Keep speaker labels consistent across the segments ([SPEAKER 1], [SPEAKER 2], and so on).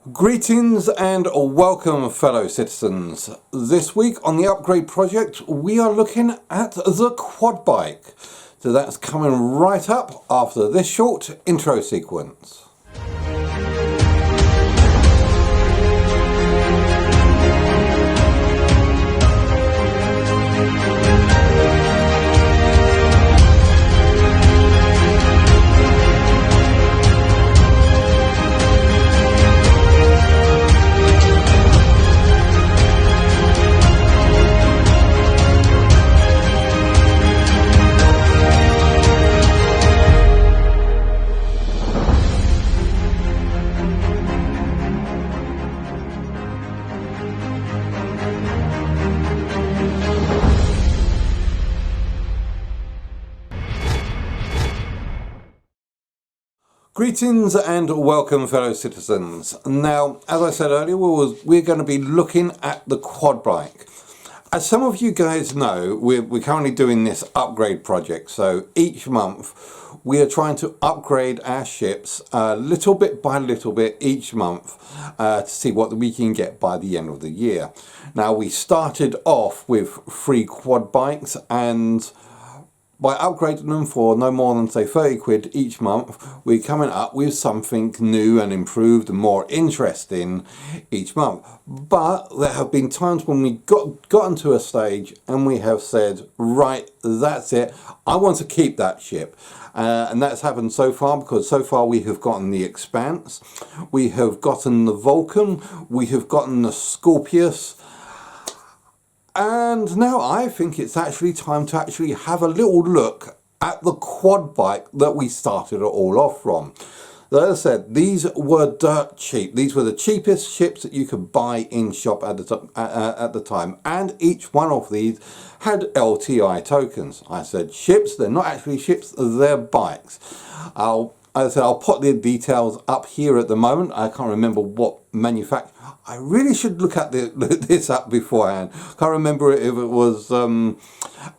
[SPEAKER 1] Greetings and welcome, fellow citizens. This week on the upgrade project we are looking at the quad bike. So that's coming right up after this short intro sequence. Greetings and welcome, fellow citizens. Now, as I said earlier, we're going to be looking at the quad bike. As some of you guys know, we're currently doing this upgrade project. So each month we are trying to upgrade our ships little bit by little bit each month to see what we can get by the end of the year. Now, we started off with 3 quad bikes, and by upgrading them for no more than, say, 30 quid each month, we're coming up with something new and improved and more interesting each month. But there have been times when we gotten to a stage and we have said, right, that's it, I want to keep that ship. And that's happened so far, because so far we have gotten the Expanse, we have gotten the Vulcan, we have gotten the Scorpius, and now I think it's actually time to actually have a little look at the quad bike that we started it all off from. As I said, these were dirt cheap. These were the cheapest ships that you could buy in shop at the time. And each one of these had LTI tokens. I said ships, they're not actually ships, they're bikes. As I said, I'll put the details up here at the moment. I can't remember what manufacturer. I really should look at this up beforehand. Can't remember if it was Anvil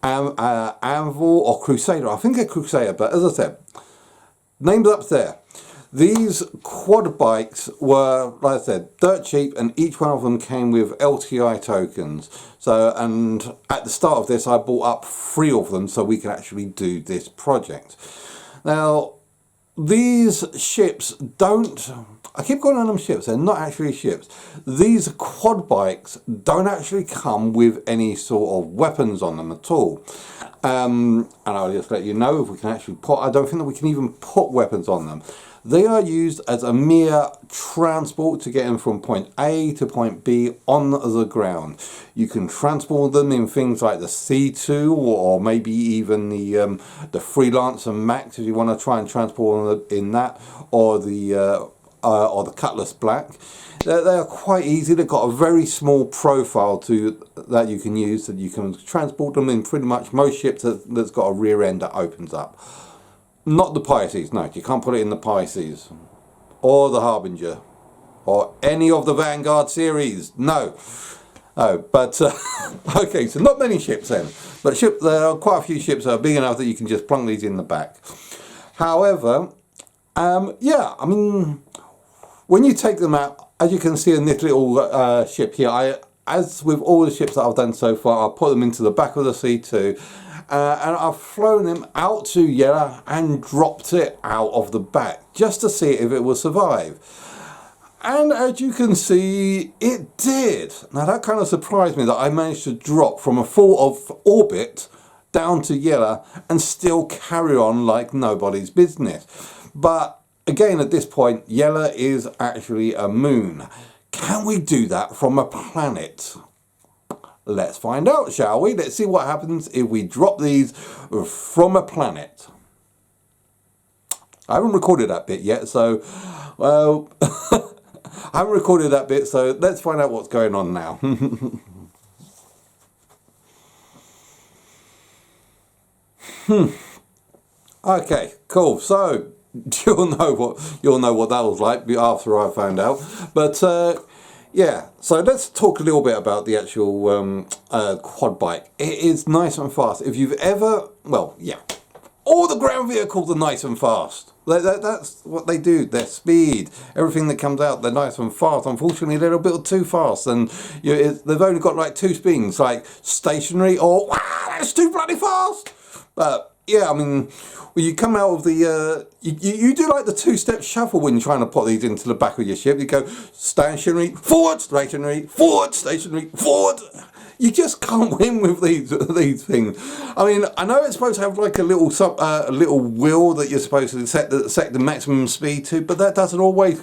[SPEAKER 1] or Crusader. I think a Crusader, but as I said, names up there. These quad bikes were, like I said, dirt cheap, and each one of them came with LTI tokens. So, and at the start of this, I bought up 3 of them so we could actually do this project. Now, these ships don't, I keep calling them ships, they're not actually ships. These quad bikes don't actually come with any sort of weapons on them at all. And I'll just let you know if we can actually put, I don't think that we can even put weapons on them. They are used as a mere transport to get them from point A to point B on the ground. You can transport them in things like the C2 or maybe even the Freelancer Max if you want to try and transport them in that, or the Cutlass Black. They are quite easy. They've got a very small profile that you can use, that you can transport them in pretty much most ships that's got a rear end that opens up. Not the Pisces, no, you can't put it in the Pisces, or the Harbinger, or any of the Vanguard series, no. Oh, but, okay, so not many ships then, but there are quite a few ships that are big enough that you can just plunk these in the back. However, yeah, I mean, when you take them out, as you can see in this little ship here, as with all the ships that I've done so far, I'll put them into the back of the C2, and I've flown them out to Yellow and dropped it out of the back just to see if it will survive. And as you can see, it did. Now that kind of surprised me that I managed to drop from a full of orbit down to Yellow and still carry on like nobody's business. But again, at this point, Yellow is actually a moon. Can we do that from a planet? Let's find out, shall we? Let's see what happens if we drop these from a planet. I haven't recorded that bit yet, so, well, I haven't recorded that bit, so let's find out what's going on now. Okay, cool. So you'll know what that was like after I found out. But yeah, so let's talk a little bit about the actual quad bike. It is nice and fast. If you've ever, well, yeah, all the ground vehicles are nice and fast. That's what they do. Their speed, everything that comes out, they're nice and fast. Unfortunately, they're a bit too fast, and they've only got like two speeds, like stationary or wow, that's too bloody fast. But yeah, I mean, when you come out of the, you do like the two-step shuffle when you're trying to put these into the back of your ship. You go stationary, forward, stationary, forward, stationary, forward. You just can't win with these things. I mean, I know it's supposed to have like a little wheel that you're supposed to set the maximum speed to, but that doesn't always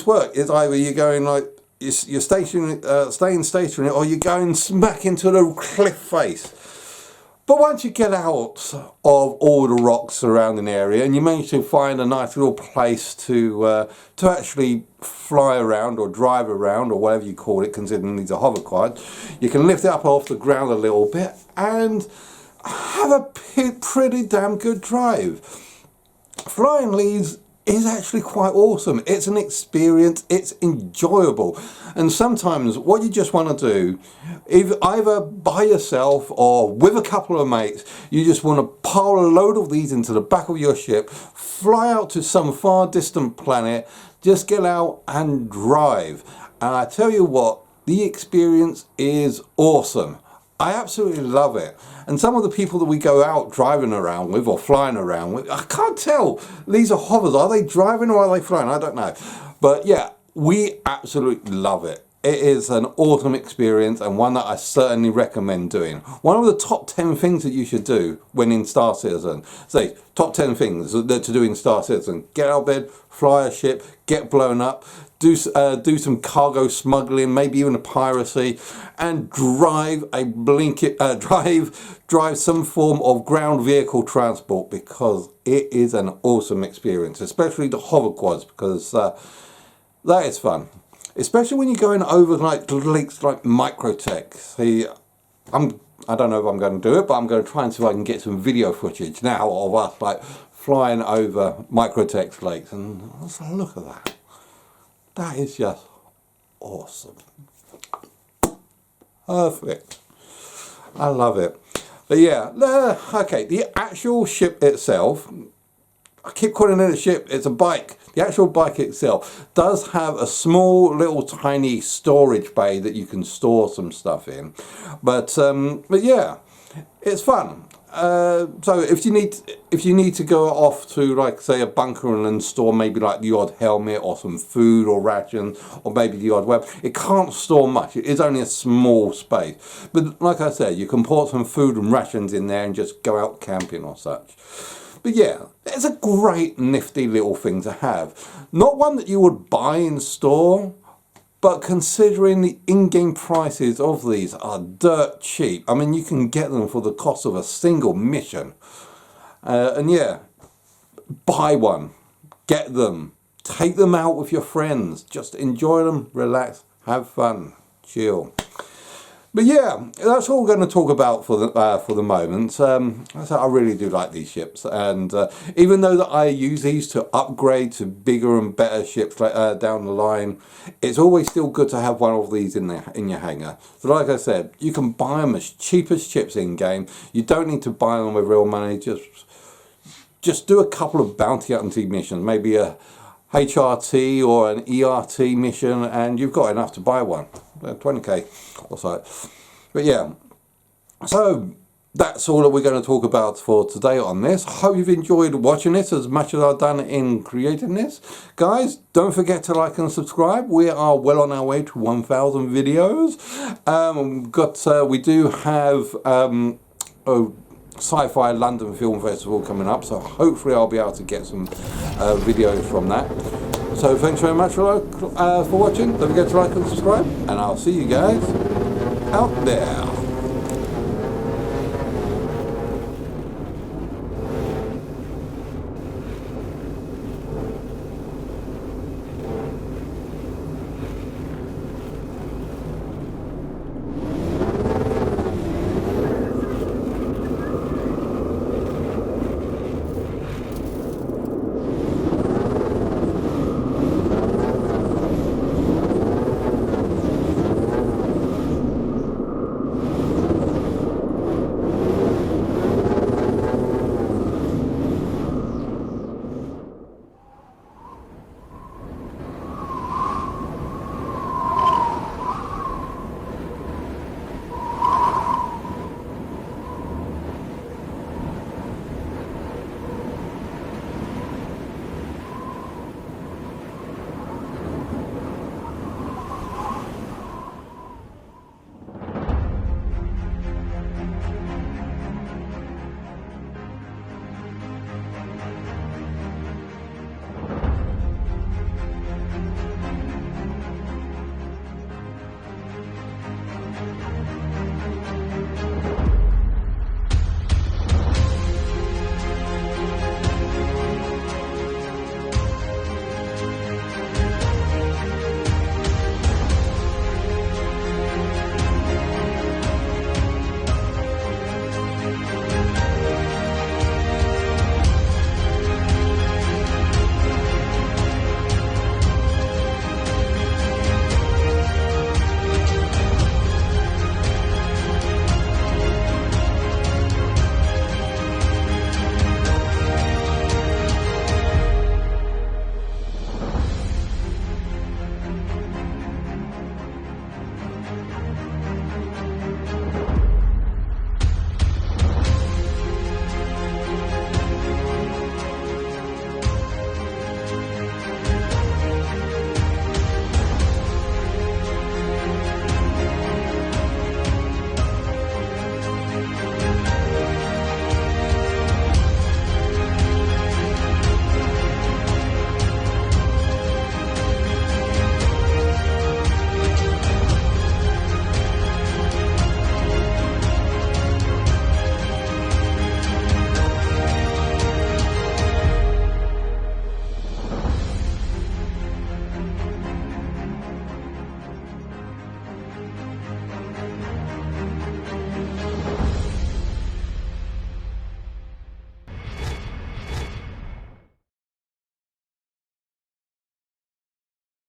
[SPEAKER 1] work. It's either you're going like you're staying stationary, or you're going smack into the cliff face. But once you get out of all the rocks surrounding the area and you manage to find a nice little place to actually fly around or drive around or whatever you call it, considering these are HoverQuad, you can lift it up off the ground a little bit and have a pretty damn good drive. Flying these is actually quite awesome. It's an experience, it's enjoyable, and sometimes what you just want to do, either by yourself or with a couple of mates, you just want to pile a load of these into the back of your ship, fly out to some far distant planet, just get out and drive. And I tell you what, the experience is awesome. I absolutely love it. And some of the people that we go out driving around with or flying around with, I can't tell. These are hovers. Are they driving or are they flying? I don't know. But yeah, we absolutely love it. It is an awesome experience and one that I certainly recommend doing. One of the top 10 things that you should do when in Star Citizen. Say, top 10 things to do in Star Citizen. Get out of bed, fly a ship, get blown up, do some cargo smuggling, maybe even a piracy, and drive some form of ground vehicle transport, because it is an awesome experience, especially the HoverQuads, because that is fun. Especially when you're going over like lakes like Microtech. See, I don't know if I'm going to do it, but I'm going to try and see if I can get some video footage now of us like flying over Microtech's lakes, and let's have a look at that. That is just awesome. Perfect. I love it. But yeah, okay, the actual ship itself, I keep calling it a ship, it's a bike. The actual bike itself does have a small little tiny storage bay that you can store some stuff in. But yeah, it's fun. So if you need to go off to, like, say, a bunker and store maybe like the odd helmet or some food or rations or maybe the odd weapon, it can't store much. It is only a small space. But like I said, you can put some food and rations in there and just go out camping or such. But yeah, it's a great nifty little thing to have. Not one that you would buy in store, but considering the in-game prices of these are dirt cheap. I mean, you can get them for the cost of a single mission. And yeah, buy one, get them, take them out with your friends. Just enjoy them, relax, have fun, chill. But yeah, that's all we're going to talk about for the moment. I really do like these ships, and even though that I use these to upgrade to bigger and better ships down the line, it's always still good to have one of these in your hangar. So like I said, you can buy them as cheap as chips in game. You don't need to buy them with real money. Just do a couple of bounty hunting missions, maybe a HRT or an ERT mission, and you've got enough to buy one. 20k or so. But yeah, so that's all that we're going to talk about for today on this. Hope you've enjoyed watching this as much as I've done in creating this. Guys, don't forget to like and subscribe. We are well on our way to 1,000 videos. We do have Sci-Fi London Film Festival coming up, so hopefully I'll be able to get some videos from that. So thanks very much for watching. Don't forget to like and subscribe, and I'll see you guys out there.